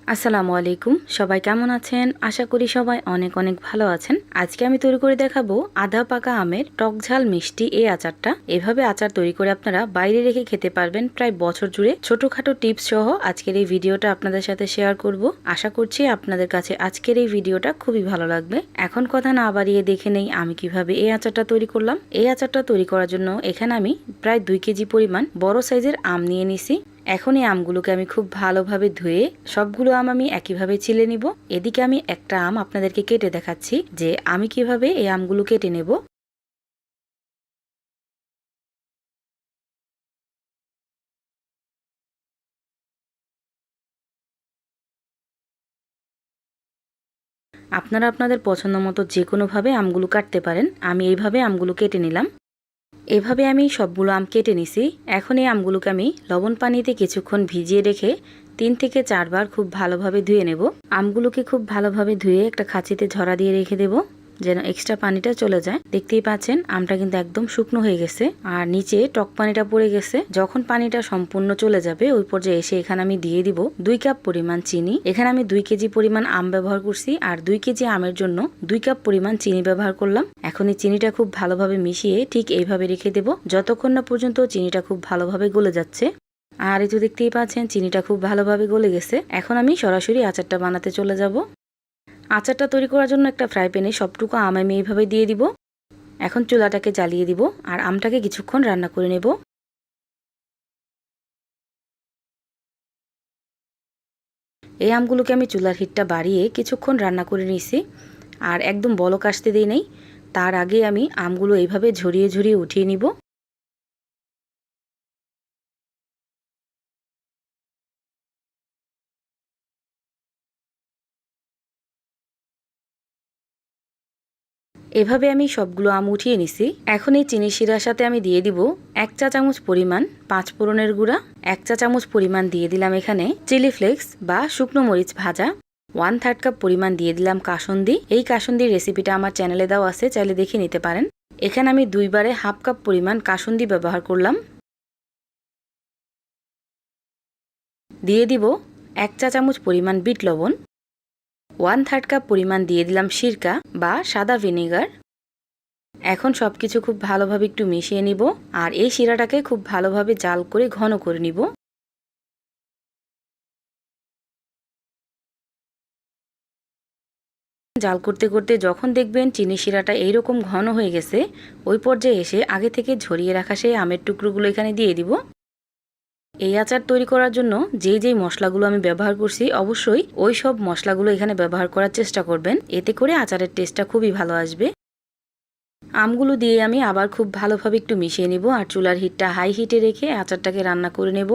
আসসালামু আলাইকুম, সবাই কেমন আছেন? আশা করি সবাই অনেক অনেক ভালো আছেন। আজকে আমি তৈরি করে দেখাবো আধা পাকা আমের টক ঝাল মিষ্টি এই আচারটা। এভাবে আচার তৈরি করে আপনারা বাইরে রেখে খেতে পারবেন প্রায় বছর জুড়ে। ছোটখাটো টিপস সহ আজকের এই ভিডিওটা আপনাদের সাথে শেয়ার করব। আশা করছি আপনাদের কাছে আজকের এই ভিডিওটা খুবই ভালো লাগবে। এখন কথা না বাড়িয়ে দেখে নেই আমি কিভাবে এই আচারটা তৈরি করলাম। এই আচারটা তৈরি করার জন্য এখানে আমি প্রায় 2 কেজি পরিমাণ বড় সাইজের আম নিয়ে নিছি। এখন এই আমগুলোকে আমি খুব ভালোভাবে ধুয়ে সবগুলো আম আমি একইভাবে ছিলে নিব। এদিকে আমি একটা আম আপনাদেরকে কেটে দেখাচ্ছি যে আমি কিভাবে এই আমগুলো কেটে নেব। আপনারা আপনাদের পছন্দ মতো যে কোনোভাবে আমগুলো কাটতে পারেন। আমি এইভাবে আমগুলো কেটে নিলাম। এভাবে আমি সবগুলো আম কেটে নিছি। এখন এই আমগুলোকে আমি লবণ পানিতে কিছুক্ষণ ভিজিয়ে রেখে 3 থেকে 4 বার খুব ভালোভাবে ধুয়ে নেব। আমগুলোকে খুব ভালোভাবে ধুয়ে একটা খাঁচিতে ঝরা দিয়ে রেখে দেব যেন এক্সট্রা পানিটা চলে যায়। দেখতেই পাচ্ছেন আমটা কিন্তু একদম শুকনো হয়ে গেছে আর নিচে টক পানিটা পড়ে গেছে। যখন পানিটা সম্পূর্ণ চলে যাবে ওই পর্যায়ে এসে এখানে আমি দিয়ে দিব 2 কাপ পরিমাণ চিনি। এখানে আমি 2 কেজি পরিমাণ আম ব্যবহার করছি আর 2 কেজি আমের জন্য 2 কাপ পরিমাণ চিনি ব্যবহার করলাম। এখন এই চিনিটা খুব ভালোভাবে মিশিয়ে ঠিক এইভাবে রেখে দেব যতক্ষণ না পর্যন্ত চিনিটা খুব ভালোভাবে গলে যাচ্ছে। আর এই তো দেখতেই পাচ্ছেন চিনিটা খুব ভালোভাবে গলে গেছে। এখন আমি সরাসরি আচারটা বানাতে চলে যাব। আচারটা তৈরি করার জন্য একটা ফ্রাই প্যানে সবটুকু আম আমি এইভাবে দিয়ে দিব। এখন চুলাটাকে জ্বালিয়ে দিব আর আমটাকে কিছুক্ষণ রান্না করে নেব। এই আমগুলোকে আমি চুলার হিটটা বাড়িয়ে কিছুক্ষণ রান্না করে নিয়েছি আর একদম বলক আসতে দিই নাই। তার আগে আমি আমগুলো এইভাবে ঝরিয়ে ঝরিয়ে উঠিয়ে নিব। এভাবে আমি সবগুলো আম উঠিয়ে নিছি। এখন এই চিনি শিরার সাথে আমি দিয়ে দিব 1 চা চামচ পরিমাণ 5 ফোড়নের গুঁড়া, 1 চা চামচ পরিমাণ দিয়ে দিলাম এখানে চিলি ফ্লেক্স বা শুকনো মরিচ ভাজা, 1/3 কাপ পরিমাণ দিয়ে দিলাম কাসুন্দি। এই কাসুন্দির রেসিপিটা আমার চ্যানেলে দেওয়া আছে, চাইলে দেখে নিতে পারেন। এখানে আমি 2 বারে 1/2 কাপ পরিমাণ কাসুন্দি ব্যবহার করলাম। দিয়ে দিব 1 চা চামচ পরিমাণ বিট লবণ, 1/3 কাপ পরিমাণ দিয়ে দিলাম সিরকা বা সাদা ভিনেগার। এখন সবকিছু খুব ভালোভাবে একটু মিশিয়ে নিব আর এই শিরাটাকে খুব ভালোভাবে জাল করে ঘন করে নিব। জাল করতে করতে যখন দেখবেন চিনি শিরাটা এইরকম ঘন হয়ে গেছে ওই পর্যায়ে এসে আগে থেকে ঝরিয়ে রাখা সেই আমের টুকরোগুলো এখানে দিয়ে দিব। এই আচার তৈরি করার জন্য যেই মশলাগুলো আমি ব্যবহার করছি অবশ্যই ওই সব মশলাগুলো এখানে ব্যবহার করার চেষ্টা করবেন, এতে করে আচারের টেস্টটা খুবই ভালো আসবে। আমগুলো দিয়ে আমি আবার খুব ভালোভাবে একটু মিশিয়ে নিব আর চুলার হিটটা হাই হিটে রেখে আচারটাকে রান্না করে নেব।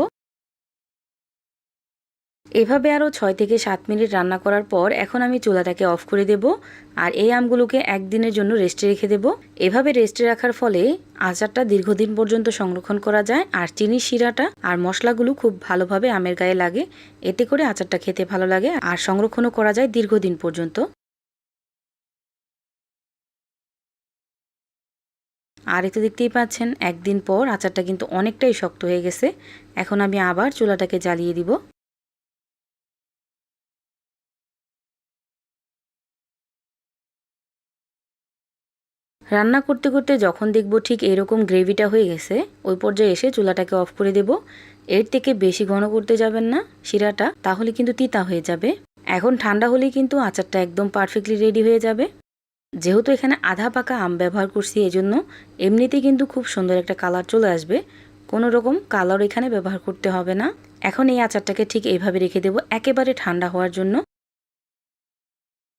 এভাবে আরও 6 থেকে 7 মিনিট রান্না করার পর এখন আমি চুলাটাকে অফ করে দেব আর এই আমগুলোকে একদিনের জন্য রেস্টে রেখে দেব। এভাবে রেস্টে রাখার ফলে আচারটা দীর্ঘদিন পর্যন্ত সংরক্ষণ করা যায় আর চিনির শিরাটা আর মশলাগুলো খুব ভালোভাবে আমের গায়ে লাগে, এতে করে আচারটা খেতে ভালো লাগে আর সংরক্ষণও করা যায় দীর্ঘদিন পর্যন্ত। আর এতে দেখতেই পাচ্ছেন একদিন পর আচারটা কিন্তু অনেকটাই শক্ত হয়ে গেছে। এখন আমি আবার চুলাটাকে জ্বালিয়ে দিব। রান্না করতে করতে যখন দেখব ঠিক এরকম গ্রেভিটা হয়ে গেছে ওই পর্যায়ে এসে চুলাটাকে অফ করে দেব। এর থেকে বেশি ঘন করতে যাবেন না শিরাটা, তাহলে কিন্তু তিতা হয়ে যাবে। এখন ঠান্ডা হলেই কিন্তু আচারটা একদম পারফেক্টলি রেডি হয়ে যাবে। যেহেতু এখানে আধা পাকা আম ব্যবহার করছি এজন্য এমনিতেই কিন্তু খুব সুন্দর একটা কালার চলে আসবে, কোনো রকম কালার এখানে ব্যবহার করতে হবে না। এখন এই আচারটাকে ঠিক এইভাবে রেখে দেব একেবারে ঠান্ডা হওয়ার জন্য।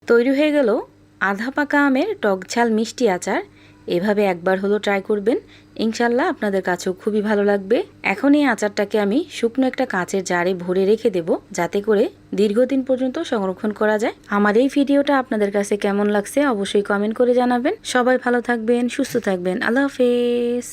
তৈরি হয়ে গেল আধা পাকা আমের টক ঝাল মিষ্টি আচার। এভাবে একবার হলো ট্রাই করবেন, ইনশাল্লাহ আপনাদের কাছেও খুবই ভালো লাগবে। এখন এই আচারটাকে আমি শুকনো একটা কাঁচের জারে ভরে রেখে দেব যাতে করে দীর্ঘদিন পর্যন্ত সংরক্ষণ করা যায়। আমার এই ভিডিওটা আপনাদের কাছে কেমন লাগছে অবশ্যই কমেন্ট করে জানাবেন। সবাই ভালো থাকবেন, সুস্থ থাকবেন। আল্লাহ হাফেজ।